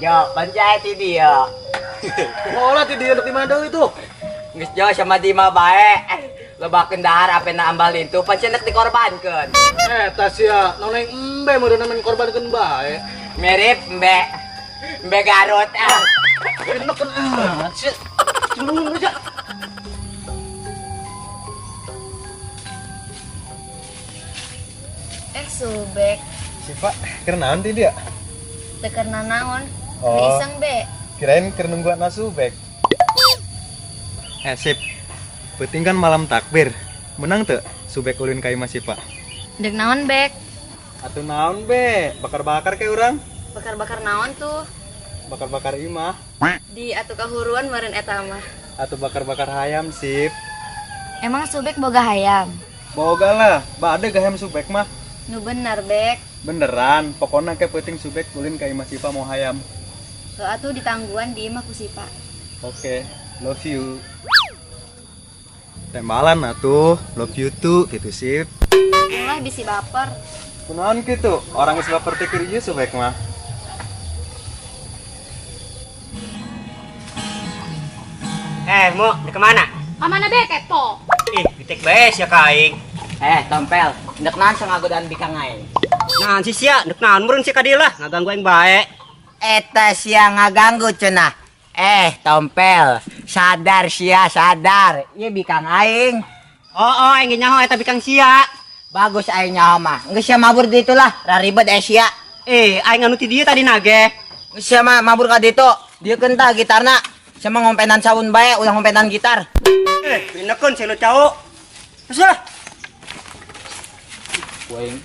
Jo, pancait dia. Olah ti dia di mana itu? Geus Jo sama Dima bae. Lebakeun dahar ape na ambalin tuh pancenek dikorbankeun. Tas ya, noneng embe mau namen korbankeun bae. Mirip Mbe Garut. Enak kan sih. Cuma aja. Subek Siapa? Karena nanti dia. tekerna naon Oh. iseng be Kirain keur nungguan nasubek. Sip. Penting kan malam takbir. Menang tuh subek ulin ka imah Sipa. dek naon bek Atuh naon be? Bakar-bakar kayak orang. bakar-bakar naon tuh Bakar-bakar imah. di atuh kahuruan meureun eta mah Atau bakar-bakar hayam sip. emang subek boga hayam Boga lah, bade gaham subek mah. nu bener bek Beneran, pokoknya kayak penting subek ulin ka imah Sipa mau hayam. so atuh ditangguan di imah ku sipa Oke, love you. Tembalan atuh, love you too, gitu sip. ulah bisi baper Kunaon gitu, orang geus baper teh keur ieu subek mah. Mau di kemana? Pamana be kepo. Ih, pitik bae sia kaing. Tompel, ndek naon sangagodan bikang aing. Nah, si sia, dek naon meureun si kadilah, ngaganggu aing bae. Eta sia ngaganggu cenah. Tompel, sadar sia, sadar. Ieu bikang aing. Oh, aing nyaho eta bikang sia. Bagus aing nyaho mah. Geus sia mabur di itulah, raribet sia. Aing anu ti dieu tadi nage. Geus sia mah mabur ka ditu. Dieu keun gitarna. Sia mah ngompenan saun bae, ulah ngompenan gitar. Pinekeun si lu cau. Usah. Poing.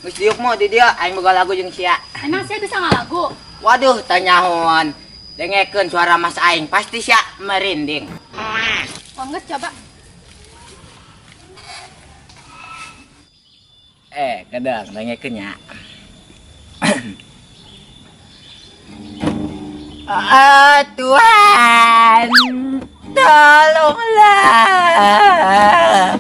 Geus diuk mah di dia aing boga lagu jeung sia. Emang saya bisa ngalagu? Waduh, tanyahon. Dengekeun suara Mas aing, pasti sia merinding. Pangges coba. Kadang dengekeun nya. Tuhan, tolonglah.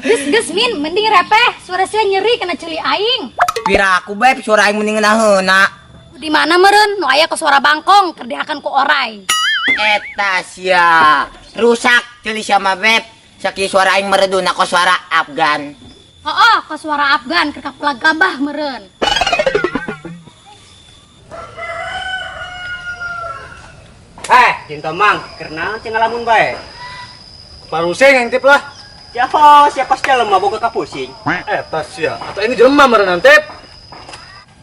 Ges min, mending repeh. Suara saya nyeri kena celi aing. Pira aku beb, suara aing mending naheuna. Di mana meureun? Nu aya ke suara bangkong kerdiakan ku orai. Eta sia rusak ceuli sia mah beb. Sakieu suara aing mereduna ko suara Afgan. Ke suara Afgan keur kapelag gabah meureun. Cinta mang, karena cing ngalamun bae. Parusing yang tip lah. Jaho, siapa sih lemah boga kapusing. Tas ya. Atau ini jelema meureun tip.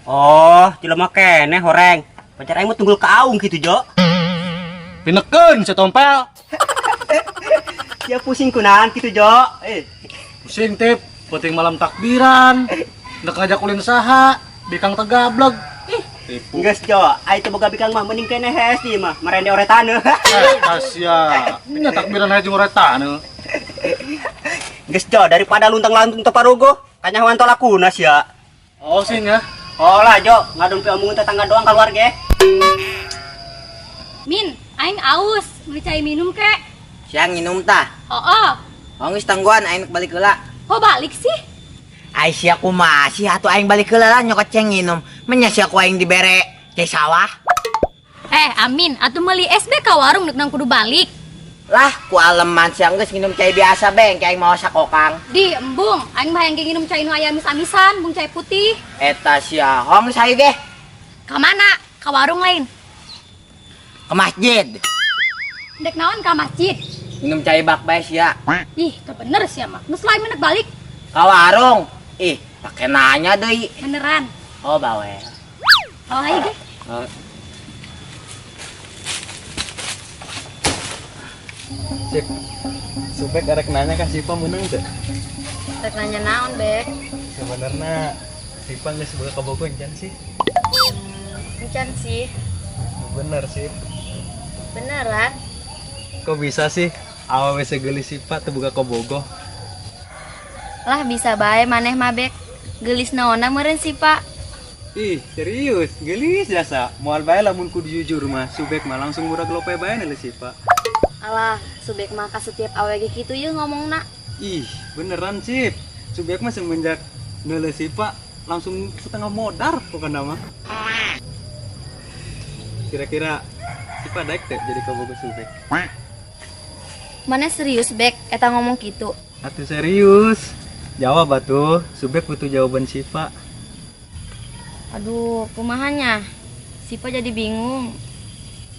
Oh, jelema keneh horeng. Pacar aing mah tunggul ka aung kitu, Jo. Pinekeun si Tompel. Ya pusing kunaon kitu, Jo. Pusing tip, penting malam takbiran. Ndek ngajak ulin saha, bikang tegableg. Tipu. Geus, Jo. Ai teh boga bikang mah mending keneh hes di mah, marende oretana. Tas ya. Nya takbiran haja jeung uretana. Geus, Jo, daripada luntang-lantung teu parogo, kanyahoan teh lakuna sia. Oh sih nya. Oh lah, Jo, ngadumpi omongan tetangga doang keluarga. Min, aing aus. Mau cai minum kek? Siang nginum tah. Geus tangguan aing balik heula. Kok balik sih? Ai sia kumaha sih atuh aing balik heula lah nyokot ceng nginum. Menya sia ku aing dibere teh sawah. Amin, atuh meuli SB ka warung neuk nang kudu balik. Lah ku aleman siang geus nginum cai biasa beng cai mau sakokang. Di embung, aing mah hayang nginum cai nu aya amis-amisan, bung cai putih. Eta sia hong sayu ge Ka mana? Ka warung lain. ke masjid. Dek naon ka masjid? Minum cai bak bae sia. Ih, teu bener sia mah. Geus lain menek balik. Ka warung. Ih, pake nanya deui. Beneran. Oh bawel. Oh, ayo ge. Sip. Subek arek nanya ka Sipa menang teu? rek nanya naon bek Sebenarnya Sipa geus boga kabogo encan sih. encan sih Bener sih. beneran Kok bisa sih? Awewe segelis Sipa teu boga kabogo. lah bisa bae maneh mah bek gelis naonna meureun sih pak Ih, serius, gelis jasa. Moal bae lamun kudu jujur mah, subek mah langsung murag lope bae na Sipa. alah subek mah ka setiap awege kitu ye ngomongna Ih, beneran sih. Subek mah semenjak neule Sipa langsung setengah modar pokoknya mah. kira-kira siapa daek teh jadi kabogo subek. Mana serius bek eta ngomong gitu. Atuh serius. Jawab atuh, subek butuh jawaban Sipa. Aduh, kumahannya? Sipa jadi bingung.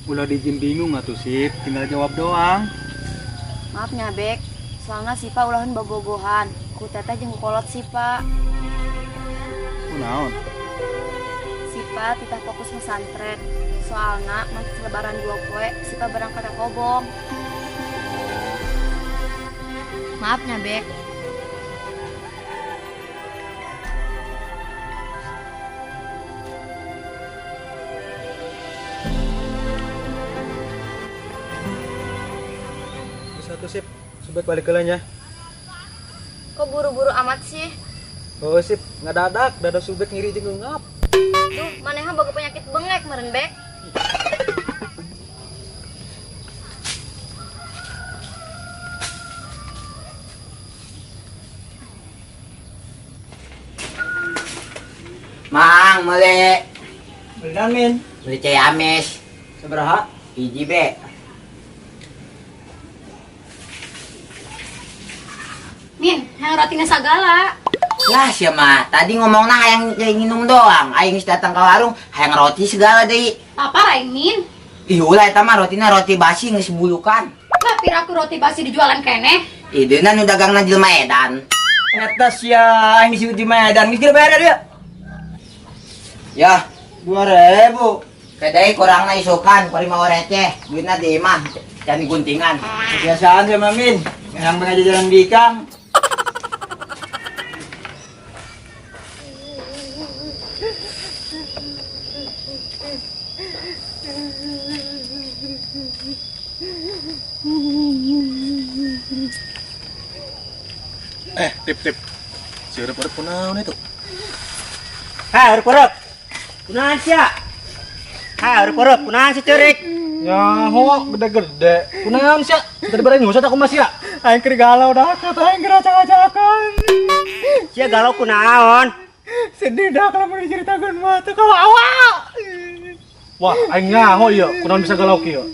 Ulah dijin bingung atuh Sip, tinggal jawab doang. Maafnya bek, soalnya Sipa ulahan bobogohan. Ku teteh jeung kolot Sipa. Kunaon? Sipa titah fokus pesantren. Soalnya mantis lebaran 2 poe, Sipa berangkat ke Kobong. Maafnya bek. Satu Sip, subek balik kelanya. Kok buru-buru amat sih? Oh Sip, ngadadak, dada subek ngiri jeung ngap. Duh, maneha boga penyakit bengek meureun bek. Mang, mele. Beneran Min. Beli cai ames. Sabaraha? Hiji be. Min, yang rotinya sagala. Lah sia mah, tadi ngomongna hayang nginum doang. Aing geus datang ka warung, hayang roti segala deui. Apa lain Min? Ih ulah eta mah rotina roti basi geus bulukan. Lah piraku roti basi dijualan keneh. Ideuna nu dagangna jelema edan. Eta sia aing disebut di Medan, geus bayar dia. Ya, 2000. kadai kurangna isukan, parima receh. Duitna di imah, can guntingan. Kebiasaan sama Min, yang mengajar jalan bikang. Tip. Si urip-urip kunaon itu? Hai, urip-urip. Kunaon sia? Hai, urip-urip, kunaon si ceurik? Ya, ho, gede-gede. Kunaon sia? Tadi bareng nyusat aku masih ya. Aing keur galau dah, aing keur acak-acakan. Sia galau kunaon? Sedih dah kalau mau diceritakeun mah teu kawawa. Wah, aing ngaho ieu, kunaon bisa galau kieu?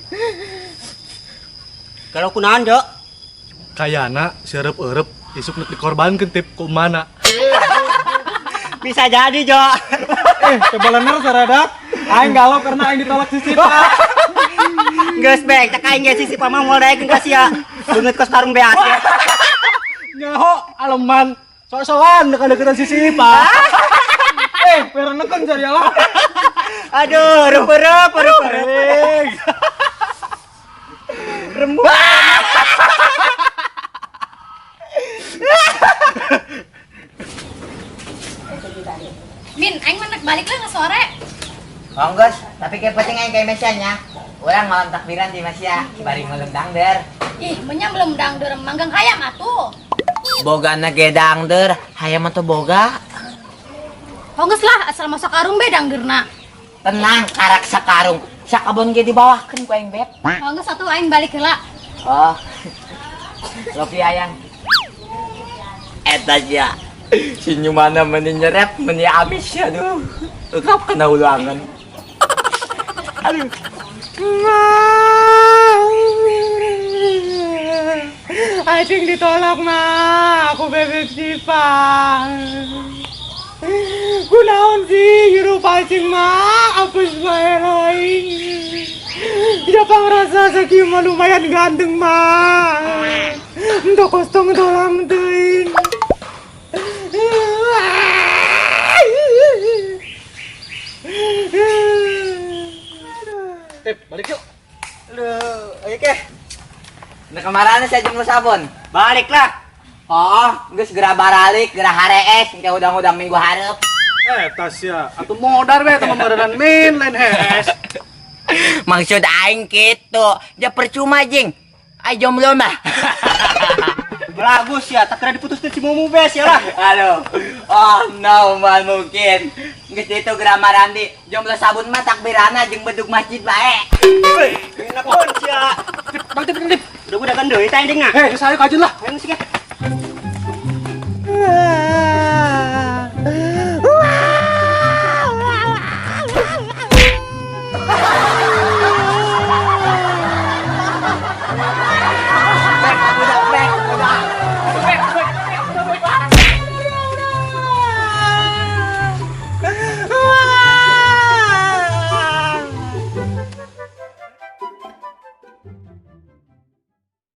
Galau kunaon, Jo? Kayana si urip-urip isuk nek dikorbankeun tip ku mana. Bisa jadi, Jo. Coba lener saradak. Aing galau karena aing ditolak si Sipa. Geus bek, cek aing ge sisi pamah moal daekeun ka sia. Beungeut kos tarung beas. Nyaho aleman. Sok-sokan deket-deketan si Sipa. Perenekeun cari lah. Aduh, urip-urip. Rembuk. Min, aing menek balik lah sore. Onggus, tapi kayak penting aing kayak mesianya. Orang malam takbiran di Masia, bari ngelem dangder. Ih, menya belum dangdur manggang hayam atuh. Bogana ge dangder, hayam atuh boga. Hongges lah asal masak karung be dangdurna. Tenang, karak sakarung. Sakabon ge di bawah kan ku aing beb. Hongges atuh aing balik heula. Oh. Lopi ayang. Eta sia. Senyumana meni nyerep, meni amis ya aduh. Ukap kena ulangan. Aduh. Aing ditolak mah, aku bebek Sipa. Kunaon sih hirup acing mah, apes bae lain. Tidak ngerasa sakieu mah lumayan ganteng mah. Entah kosong dolang teuing. Tip, balik yuk. Aduh, ayo ke. Nah kemarin saya jemput sabun. Baliklah. Oh, geus geura baralik, geura harees, engke udang-udang minggu hareup. Tas ya, atuh modar be teman modern Min lain hees. Maksud aing kitu, dia percuma jing. Ai jomblo mah. Bagus ya, tak kira diputus si Mumu bes ya lah. Aduh. Oh, no man mungkin. Geus ditu geura marandi, jomblo sabun mah takbirana jeung bedug masjid bae. Enak pun sia. Tip. Udah gandeuy teh ding nah. Hei, saya kajen lah. Ayo sih.